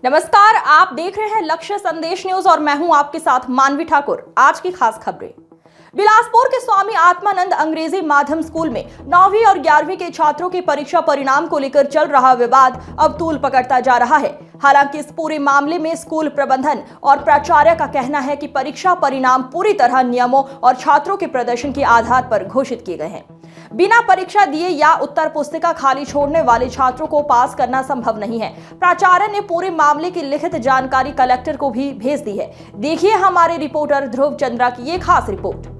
नमस्कार, आप देख रहे हैं लक्ष्य संदेश न्यूज और मैं हूं आपके साथ मानवी ठाकुर। आज की खास खबरें। बिलासपुर के स्वामी आत्मानंद अंग्रेजी माध्यम स्कूल में 9वीं और 11वीं के छात्रों की परीक्षा परिणाम को लेकर चल रहा विवाद अब तूल पकड़ता जा रहा है। हालांकि इस पूरे मामले में स्कूल प्रबंधन और प्राचार्य का कहना है कि परीक्षा परिणाम पूरी तरह नियमों और छात्रों के प्रदर्शन के आधार पर घोषित किए गए हैं। बिना परीक्षा दिए या उत्तर पुस्तिका खाली छोड़ने वाले छात्रों को पास करना संभव नहीं है। प्राचार्य ने पूरे मामले की लिखित जानकारी कलेक्टर को भी भेज दी है। देखिए हमारे रिपोर्टर ध्रुव चंद्रा की ये खास रिपोर्ट।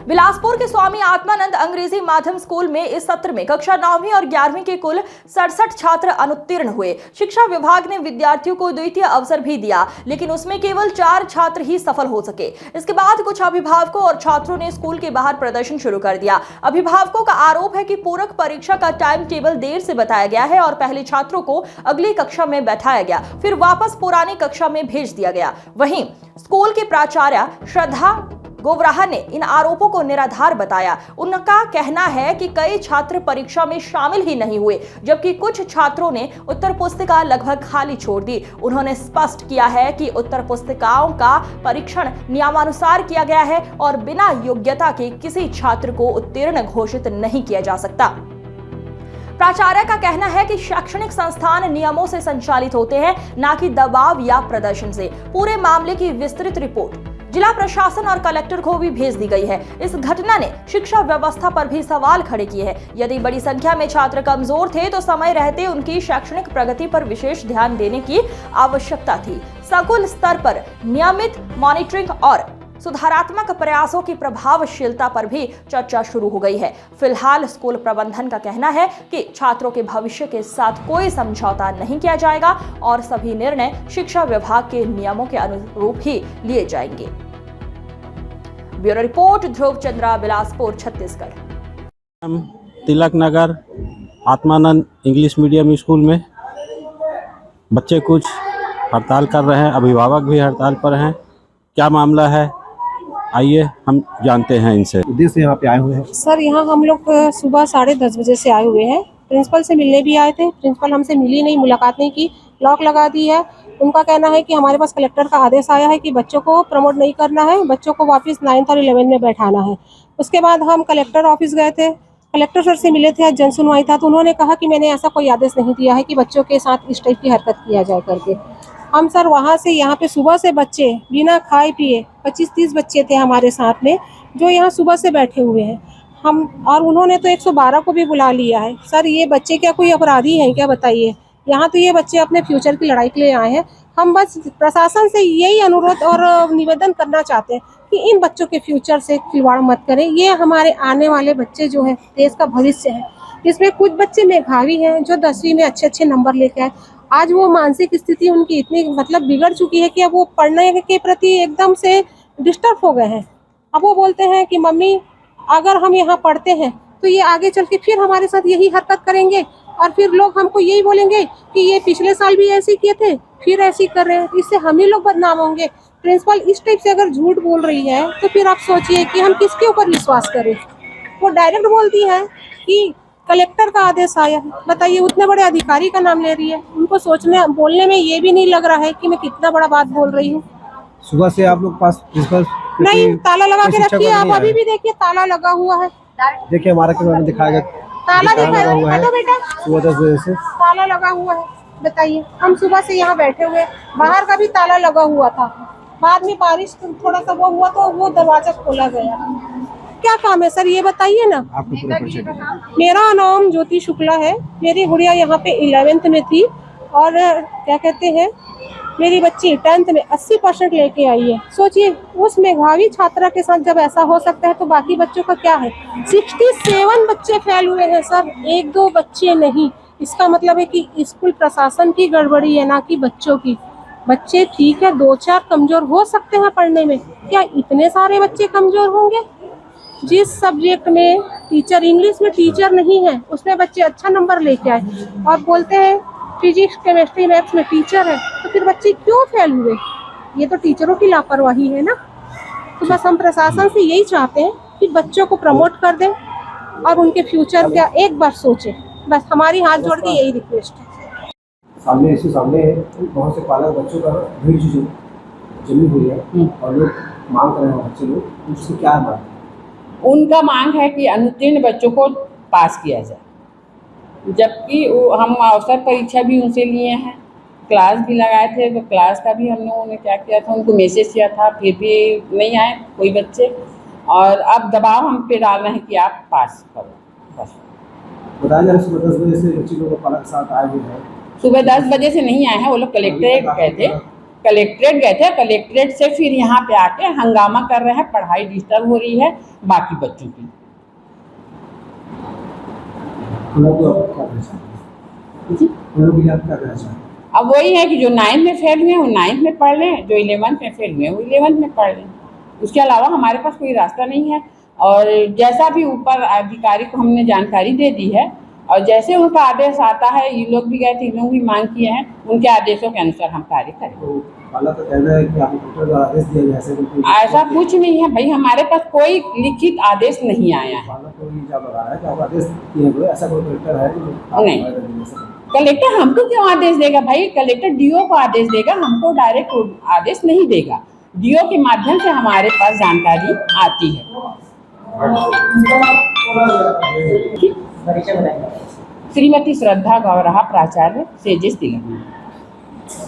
बिलासपुर के स्वामी आत्मानंद अंग्रेजी माध्यम स्कूल में इस सत्र में कक्षा 9वीं और 11वीं के कुल 67 छात्र अनुत्तीर्ण हुए। शिक्षा विभाग ने विद्यार्थियों को द्वितीय अवसर भी दिया, लेकिन उसमें केवल 4 छात्र ही सफल हो सके। इसके बाद कुछ अभिभावकों और छात्रों ने स्कूल के बाहर प्रदर्शन शुरू कर दिया। अभिभावकों का आरोप है कि पूरक परीक्षा का टाइम टेबल देर से बताया गया है और पहले छात्रों को अगली कक्षा में बैठाया गया, फिर वापस पुरानी कक्षा में भेज दिया गया। वहीं स्कूल के प्राचार्य श्रद्धा गोवराहा ने इन आरोपों को निराधार बताया। उनका कहना है कि कई छात्र परीक्षा में शामिल ही नहीं हुए, जबकि कुछ छात्रों ने उत्तर पुस्तिका लगभग खाली छोड़ दी। उन्होंने स्पष्ट किया है कि उत्तर पुस्तिकाओं का परीक्षण नियमानुसार किया गया है और बिना योग्यता के किसी छात्र को उत्तीर्ण घोषित नहीं किया जा सकता। प्राचार्य का कहना है कि शैक्षणिक संस्थान नियमों से संचालित होते हैं, न कि दबाव या प्रदर्शन से। पूरे मामले की विस्तृत रिपोर्ट जिला प्रशासन और कलेक्टर को भी भेज दी गई है। इस घटना ने शिक्षा व्यवस्था पर भी सवाल खड़े किए हैं। यदि बड़ी संख्या में छात्र कमजोर थे तो समय रहते उनकी शैक्षणिक प्रगति पर विशेष ध्यान देने की आवश्यकता थी। स्कूल स्तर पर नियमित मॉनिटरिंग और सुधारात्मक प्रयासों की प्रभावशीलता पर भी चर्चा शुरू हो गई है। फिलहाल स्कूल प्रबंधन का कहना है कि छात्रों के भविष्य के साथ कोई समझौता नहीं किया जाएगा और सभी निर्णय शिक्षा विभाग के नियमों के अनुरूप ही लिए जाएंगे। ब्यूरो रिपोर्ट, ध्रुव Chandra, Bilaspur, Chhattisgarh. Tilak Nagar Atmanand English medium school में बच्चे कुछ हड़ताल कर रहे हैं, अभिभावक भी हड़ताल पर हैं। क्या मामला है, आइए हम जानते हैं इनसे। उद्देश्य यहाँ पे आए हुए हैं सर, यहाँ हम लोग सुबह 10:30 बजे से आए हुए हैं। प्रिंसिपल से मिलने भी आए थे, प्रिंसिपल हमसे मिली नहीं, मुलाकात नहीं की, लॉक लगा दी है। उनका कहना है कि हमारे पास कलेक्टर का आदेश आया है कि बच्चों को प्रमोट नहीं करना है, बच्चों को वापस 9th और 11th में बैठाना है। उसके बाद हम कलेक्टर ऑफिस गए थे, कलेक्टर सर से मिले थे, आज जन सुनवाई था, तो उन्होंने कहा कि मैंने ऐसा कोई आदेश नहीं दिया है कि बच्चों के साथ इस टाइप की हरकत किया जाए करके। हम सर वहाँ से यहाँ पे सुबह से बच्चे बिना खाए पिए 25-30 बच्चे थे हमारे साथ में, जो यहाँ सुबह से बैठे हुए हैं। और उन्होंने तो 112 को भी बुला लिया है। सर, ये बच्चे क्या कोई अपराधी हैं क्या, बताइए। यहाँ तो ये बच्चे अपने फ्यूचर की लड़ाई के लिए आए हैं। हम बस प्रशासन से यही अनुरोध और निवेदन करना चाहते हैं कि इन बच्चों के फ्यूचर से खिलवाड़ मत करें। ये हमारे आने वाले बच्चे जो हैं देश का भविष्य है। इसमें कुछ बच्चे मेधावी हैं जो 10वीं में अच्छे नंबर लेके आए। आज वो मानसिक स्थिति उनकी इतनी बिगड़ चुकी है कि अब वो पढ़ने के प्रति एकदम से डिस्टर्ब हो गए हैं। अब वो बोलते हैं कि मम्मी, अगर हम यहाँ पढ़ते हैं तो ये आगे चल के फिर हमारे साथ यही हरकत करेंगे और फिर लोग हमको यही बोलेंगे कि ये पिछले साल भी ऐसे किए थे, फिर ऐसे कर रहे हैं, इससे हम ही लोग बदनाम होंगे। प्रिंसिपल इस टाइप से अगर झूठ बोल रही है तो फिर आप सोचिए कि हम किसके ऊपर विश्वास करें। वो डायरेक्ट बोलती है कि कलेक्टर का आदेश आया है। बताइए, उतने बड़े अधिकारी का नाम ले रही है। उनको बोलने में ये भी नहीं लग रहा है कि मैं कितना बड़ा बात बोल रही हूँ। सुबह से आप लोग पास प्रिंसिपल नहीं, ताला लगा के रखिए। आप अभी भी देखिए, ताला लगा हुआ है। देखिए हमारा कैमरा में दिखाएगा, ताला दिखाया बेटा, सुबह 10 बजे से ताला लगा हुआ है। बताइए, हम सुबह से यहाँ बैठे हुए, बाहर का भी ताला लगा हुआ था। बाद में बारिश थोड़ा सा वो हुआ तो वो दरवाजा खोला गया। क्या काम है सर, ये बताइए ना। मेरा नाम ज्योति शुक्ला है। मेरी गुड़िया यहाँ पे 11th में थी और क्या कहते हैं, मेरी बच्ची 10th में 80% लेके आई है। सोचिए, उस मेधावी छात्रा के साथ जब ऐसा हो सकता है तो बाकी बच्चों का क्या है। 67 बच्चे फेल हुए हैं सर, 1-2 बच्चे नहीं। इसका मतलब है कि स्कूल प्रशासन की गड़बड़ी है, ना कि बच्चों की। बच्चे ठीक है 2-4 कमजोर हो सकते हैं पढ़ने में, क्या इतने सारे बच्चे कमजोर होंगे? जिस सब्जेक्ट में टीचर, इंग्लिश में टीचर नहीं है, उसमें बच्चे अच्छा नंबर लेके आए और बोलते हैं फिजिक्स, केमिस्ट्री, मैथ्स में टीचर है, तो फिर बच्चे क्यों फेल हुए? ये तो टीचरों की लापरवाही है ना। तो बस हम प्रशासन से यही चाहते हैं कि बच्चों को प्रमोट कर दें और उनके फ्यूचर का एक बार सोचें। बस हमारी हाथ जोड़ के यही रिक्वेस्ट है। सामने इसके सामने बहुत से पालक बच्चों का भीड़ जो जमी हुई है और लोग मांग कर रहे हैं, बच्चे लोग उससे क्या मांग है? उनका मांग है कि अनुत्तीर्ण बच्चों को पास किया जाए, जबकि हम अवसर परीक्षा भी उनसे लिए हैं, क्लास भी लगाए थे, तो क्लास का भी हम लोगों ने क्या किया था, उनको मैसेज किया था, फिर भी नहीं आए कोई बच्चे, और अब दबाव हम पे डाल रहे हैं कि आप पास करो बस। बताया जा रहा है सुबह 10 बजे से बच्चे लोग पालक के साथ आए हुए हैं। सुबह 10 बजे से नहीं आए हैं, वो लोग कलेक्ट्रेट गए थे, कलेक्ट्रेट से फिर यहाँ पे आके हंगामा कर रहे हैं, पढ़ाई डिस्टर्ब हो रही है बाकी बच्चों की। उन लोग को आप क्या कहना चाहेंगे? जी, उन लोग के लिए आप क्या कहना चाहेंगे? अब वही है कि जो 9th में फेल हुए हैं वो 9th में पढ़ लें, जो 11th में फेल हुए हैं वो 11th में पढ़ लें, उसके अलावा हमारे पास कोई रास्ता नहीं है। और जैसा भी ऊपर अधिकारी को हमने जानकारी दे दी है, और जैसे उनका आदेश आता है, ये लोग भी गए थे, इन लोग भी मांग किए हैं, उनके आदेशों के अनुसार हम कार्य करेंगे। तो पालक का कहना है कि आपको कलेक्टर द्वारा आदेश दिया गया है, ऐसा कुछ नहीं है भाई, हमारे पास कोई लिखित आदेश नहीं आया है। पालक को ये इल्जाम लगा रहा है कि आपको आदेश दिए हुए, ऐसा कोई कलेक्टर है जो आपको नहीं। आदेश दे सकता है? कलेक्टर हमको क्यों आदेश देगा भाई? कलेक्टर डीओ को आदेश देगा, हमको डायरेक्ट आदेश नहीं देगा। डीओ के माध्यम से हमारे पास जानकारी आती है। श्रीमती श्रद्धा गौरहा, प्राचार्य, सेजिस तिलक।